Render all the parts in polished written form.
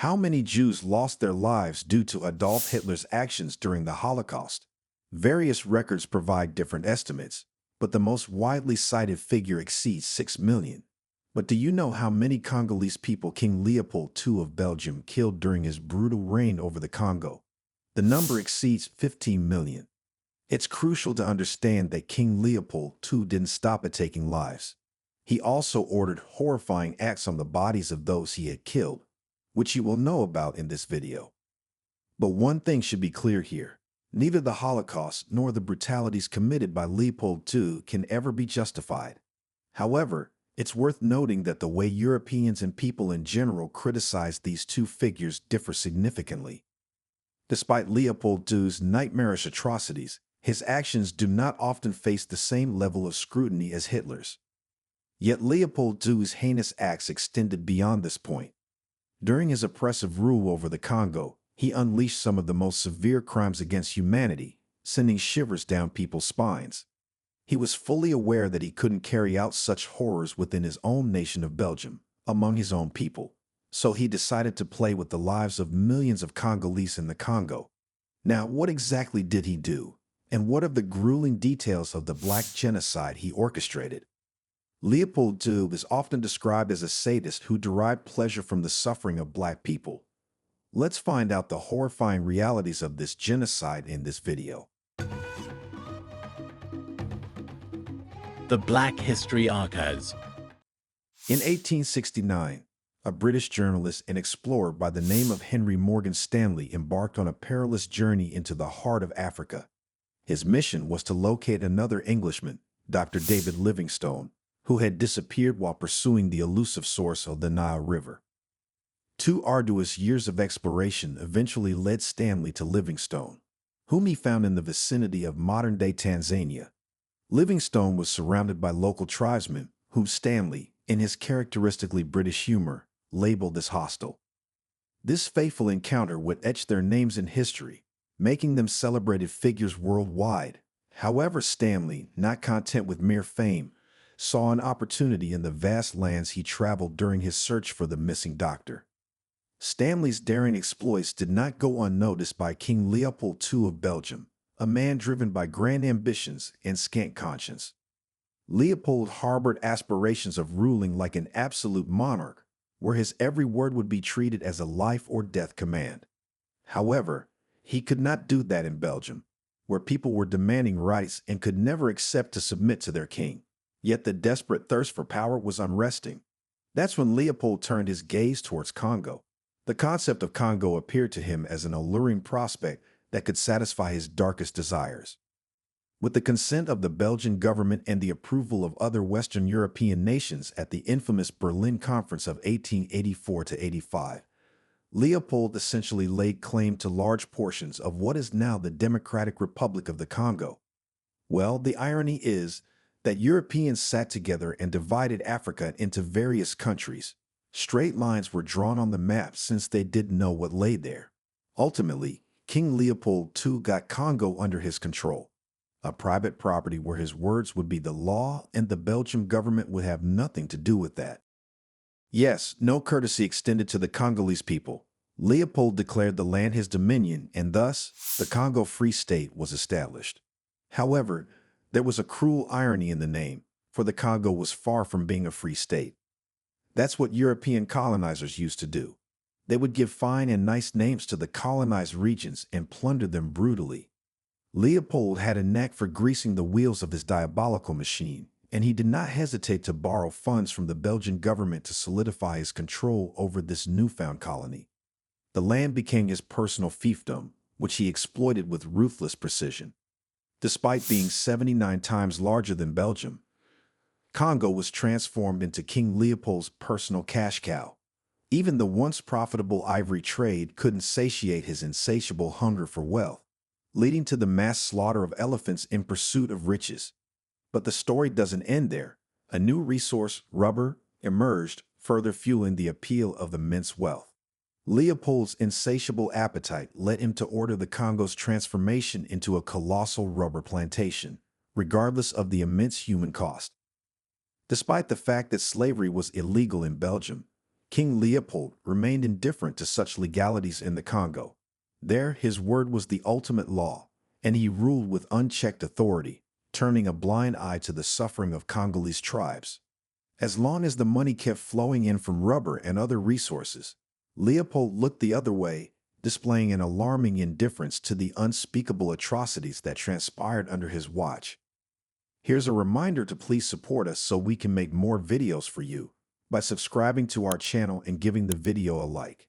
How many Jews lost their lives due to Adolf Hitler's actions during the Holocaust? Various records provide different estimates, but the most widely cited figure exceeds 6 million. But do you know how many Congolese people King Leopold II of Belgium killed during his brutal reign over the Congo? The number exceeds 15 million. It's crucial to understand that King Leopold II didn't stop at taking lives. He also ordered horrifying acts on the bodies of those he had killed, which you will know about in this video. But one thing should be clear here. Neither the Holocaust nor the brutalities committed by Leopold II can ever be justified. However, it's worth noting that the way Europeans and people in general criticize these two figures differ significantly. Despite Leopold II's nightmarish atrocities, his actions do not often face the same level of scrutiny as Hitler's. Yet Leopold II's heinous acts extended beyond this point. During his oppressive rule over the Congo, he unleashed some of the most severe crimes against humanity, sending shivers down people's spines. He was fully aware that he couldn't carry out such horrors within his own nation of Belgium, among his own people, so he decided to play with the lives of millions of Congolese in the Congo. Now, what exactly did he do? And what of the grueling details of the black genocide he orchestrated? Leopold II is often described as a sadist who derived pleasure from the suffering of black people. Let's find out the horrifying realities of this genocide in this video. The Black History Archives. In 1869, a British journalist and explorer by the name of Henry Morgan Stanley embarked on a perilous journey into the heart of Africa. His mission was to locate another Englishman, Dr. David Livingstone, who had disappeared while pursuing the elusive source of the Nile River. 2 arduous years of exploration eventually led Stanley to Livingstone, whom he found in the vicinity of modern-day Tanzania. Livingstone was surrounded by local tribesmen, whom Stanley, in his characteristically British humor, labeled as hostile. This fateful encounter would etch their names in history, making them celebrated figures worldwide. However, Stanley, not content with mere fame, saw an opportunity in the vast lands he traveled during his search for the missing doctor. Stanley's daring exploits did not go unnoticed by King Leopold II of Belgium, a man driven by grand ambitions and scant conscience. Leopold harbored aspirations of ruling like an absolute monarch, where his every word would be treated as a life or death command. However, he could not do that in Belgium, where people were demanding rights and could never accept to submit to their king. Yet the desperate thirst for power was unresting. That's when Leopold turned his gaze towards Congo. The concept of Congo appeared to him as an alluring prospect that could satisfy his darkest desires. With the consent of the Belgian government and the approval of other Western European nations at the infamous Berlin Conference of 1884–85, Leopold essentially laid claim to large portions of what is now the Democratic Republic of the Congo. Well, the irony is that Europeans sat together and divided Africa into various countries. Straight lines were drawn on the map since they didn't know what lay there. Ultimately, King Leopold II got Congo under his control, a private property where his words would be the law and the Belgian government would have nothing to do with that. Yes, no courtesy extended to the Congolese people. Leopold declared the land his dominion, and thus, the Congo Free State was established. However, there was a cruel irony in the name, for the Congo was far from being a free state. That's what European colonizers used to do. They would give fine and nice names to the colonized regions and plunder them brutally. Leopold had a knack for greasing the wheels of his diabolical machine, and he did not hesitate to borrow funds from the Belgian government to solidify his control over this newfound colony. The land became his personal fiefdom, which he exploited with ruthless precision. Despite being 79 times larger than Belgium, Congo was transformed into King Leopold's personal cash cow. Even the once profitable ivory trade couldn't satiate his insatiable hunger for wealth, leading to the mass slaughter of elephants in pursuit of riches. But the story doesn't end there. A new resource, rubber, emerged, further fueling the appeal of immense wealth. Leopold's insatiable appetite led him to order the Congo's transformation into a colossal rubber plantation, regardless of the immense human cost. Despite the fact that slavery was illegal in Belgium, King Leopold remained indifferent to such legalities in the Congo. There, his word was the ultimate law, and he ruled with unchecked authority, turning a blind eye to the suffering of Congolese tribes. As long as the money kept flowing in from rubber and other resources, Leopold looked the other way, displaying an alarming indifference to the unspeakable atrocities that transpired under his watch. Here's a reminder to please support us so we can make more videos for you by subscribing to our channel and giving the video a like.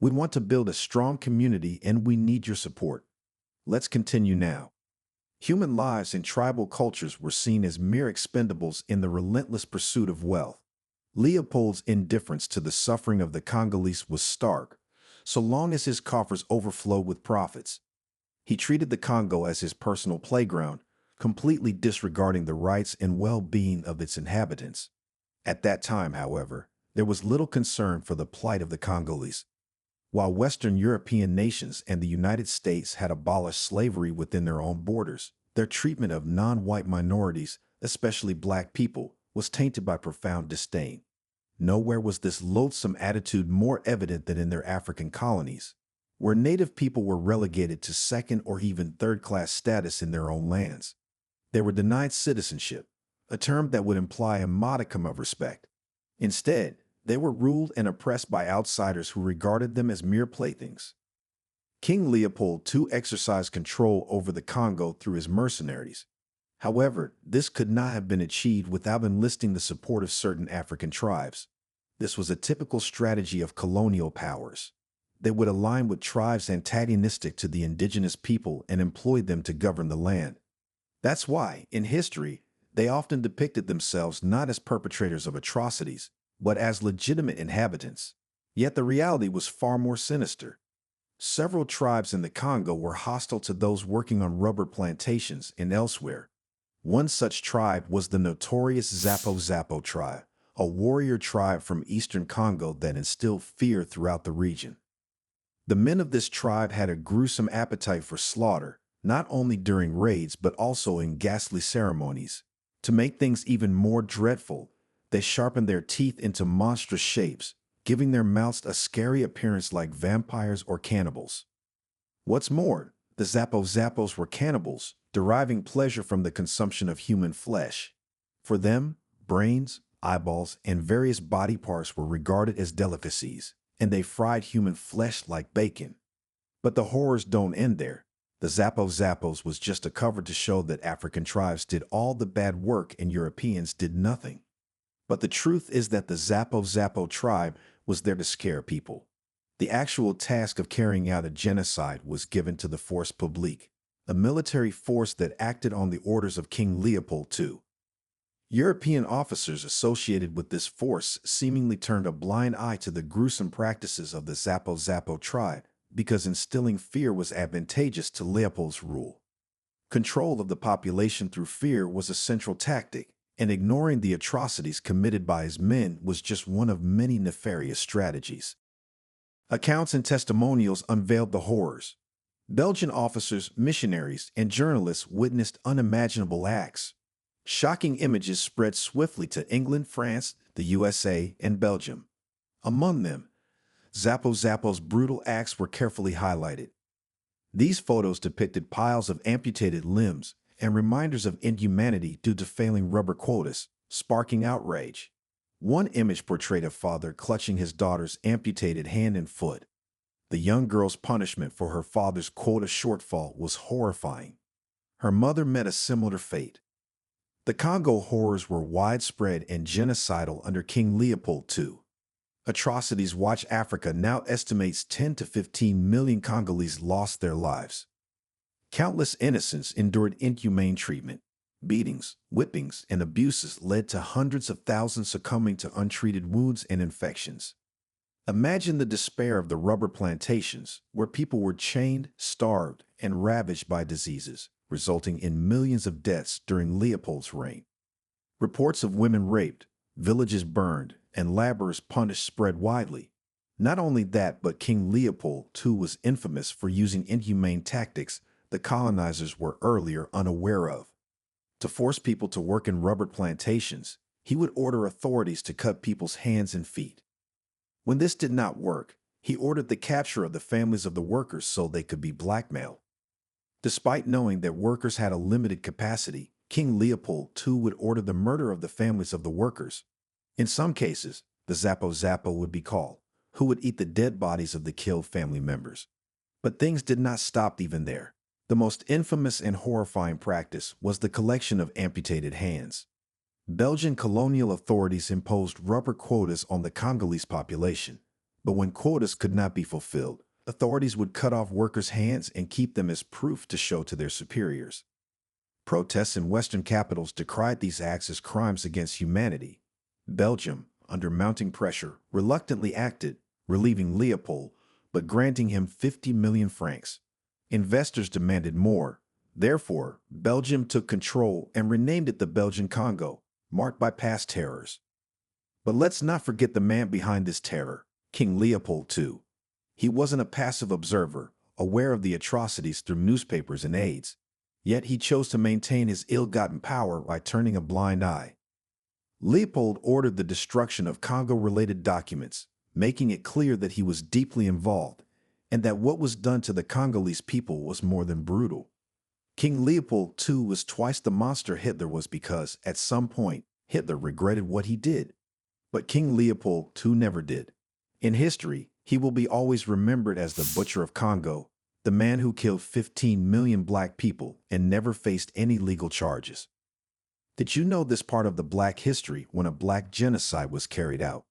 We want to build a strong community and we need your support. Let's continue now. Human lives in tribal cultures were seen as mere expendables in the relentless pursuit of wealth. Leopold's indifference to the suffering of the Congolese was stark, so long as his coffers overflowed with profits. He treated the Congo as his personal playground, completely disregarding the rights and well-being of its inhabitants. At that time, however, there was little concern for the plight of the Congolese. While Western European nations and the United States had abolished slavery within their own borders, their treatment of non-white minorities, especially black people, was tainted by profound disdain. Nowhere was this loathsome attitude more evident than in their African colonies, where native people were relegated to second or even third-class status in their own lands. They were denied citizenship, a term that would imply a modicum of respect. Instead, they were ruled and oppressed by outsiders who regarded them as mere playthings. King Leopold II exercised control over the Congo through his mercenaries. However, this could not have been achieved without enlisting the support of certain African tribes. This was a typical strategy of colonial powers. They would align with tribes antagonistic to the indigenous people and employ them to govern the land. That's why, in history, they often depicted themselves not as perpetrators of atrocities, but as legitimate inhabitants. Yet the reality was far more sinister. Several tribes in the Congo were hostile to those working on rubber plantations and elsewhere. One such tribe was the notorious Zapo tribe, a warrior tribe from eastern Congo that instilled fear throughout the region. The men of this tribe had a gruesome appetite for slaughter, not only during raids but also in ghastly ceremonies. To make things even more dreadful, they sharpened their teeth into monstrous shapes, giving their mouths a scary appearance like vampires or cannibals. What's more, the Zapos were cannibals, deriving pleasure from the consumption of human flesh. For them, brains, eyeballs, and various body parts were regarded as delicacies, and they fried human flesh like bacon. But the horrors don't end there. The Zapos was just a cover to show that African tribes did all the bad work and Europeans did nothing. But the truth is that the Zapo tribe was there to scare people. The actual task of carrying out a genocide was given to the Force Publique, a military force that acted on the orders of King Leopold II. European officers associated with this force seemingly turned a blind eye to the gruesome practices of the Zapo tribe because instilling fear was advantageous to Leopold's rule. Control of the population through fear was a central tactic, and ignoring the atrocities committed by his men was just one of many nefarious strategies. Accounts and testimonials unveiled the horrors. Belgian officers, missionaries, and journalists witnessed unimaginable acts. Shocking images spread swiftly to England, France, the USA, and Belgium. Among them, Zapo's brutal acts were carefully highlighted. These photos depicted piles of amputated limbs and reminders of inhumanity due to failing rubber quotas, sparking outrage. One image portrayed a father clutching his daughter's amputated hand and foot. The young girl's punishment for her father's quota shortfall was horrifying. Her mother met a similar fate. The Congo horrors were widespread and genocidal under King Leopold II. Atrocities Watch Africa now estimates 10 to 15 million Congolese lost their lives. Countless innocents endured inhumane treatment. Beatings, whippings, and abuses led to hundreds of thousands succumbing to untreated wounds and infections. Imagine the despair of the rubber plantations, where people were chained, starved, and ravaged by diseases, resulting in millions of deaths during Leopold's reign. Reports of women raped, villages burned, and laborers punished spread widely. Not only that, but King Leopold II was infamous for using inhumane tactics the colonizers were earlier unaware of. To force people to work in rubber plantations, he would order authorities to cut people's hands and feet. When this did not work, he ordered the capture of the families of the workers so they could be blackmailed. Despite knowing that workers had a limited capacity, King Leopold II would order the murder of the families of the workers. In some cases, the Zappo would be called, who would eat the dead bodies of the killed family members. But things did not stop even there. The most infamous and horrifying practice was the collection of amputated hands. Belgian colonial authorities imposed rubber quotas on the Congolese population, but when quotas could not be fulfilled, authorities would cut off workers' hands and keep them as proof to show to their superiors. Protests in Western capitals decried these acts as crimes against humanity. Belgium, under mounting pressure, reluctantly acted, relieving Leopold, but granting him 50 million francs. Investors demanded more. Therefore, Belgium took control and renamed it the Belgian Congo, marked by past terrors. But let's not forget the man behind this terror, King Leopold II. He wasn't a passive observer, aware of the atrocities through newspapers and aides. Yet he chose to maintain his ill-gotten power by turning a blind eye. Leopold ordered the destruction of Congo-related documents, making it clear that he was deeply involved, and that what was done to the Congolese people was more than brutal. King Leopold II was twice the monster Hitler was because, at some point, Hitler regretted what he did. But King Leopold II never did. In history, he will be always remembered as the Butcher of Congo, the man who killed 15 million black people and never faced any legal charges. Did you know this part of the black history when a black genocide was carried out?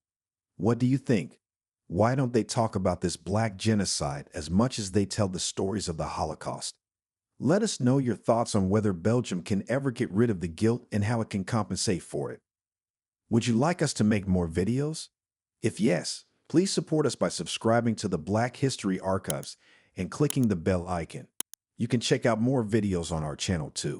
What do you think? Why don't they talk about this black genocide as much as they tell the stories of the Holocaust? Let us know your thoughts on whether Belgium can ever get rid of the guilt and how it can compensate for it. Would you like us to make more videos? If yes, please support us by subscribing to the Black History Archives and clicking the bell icon. You can check out more videos on our channel too.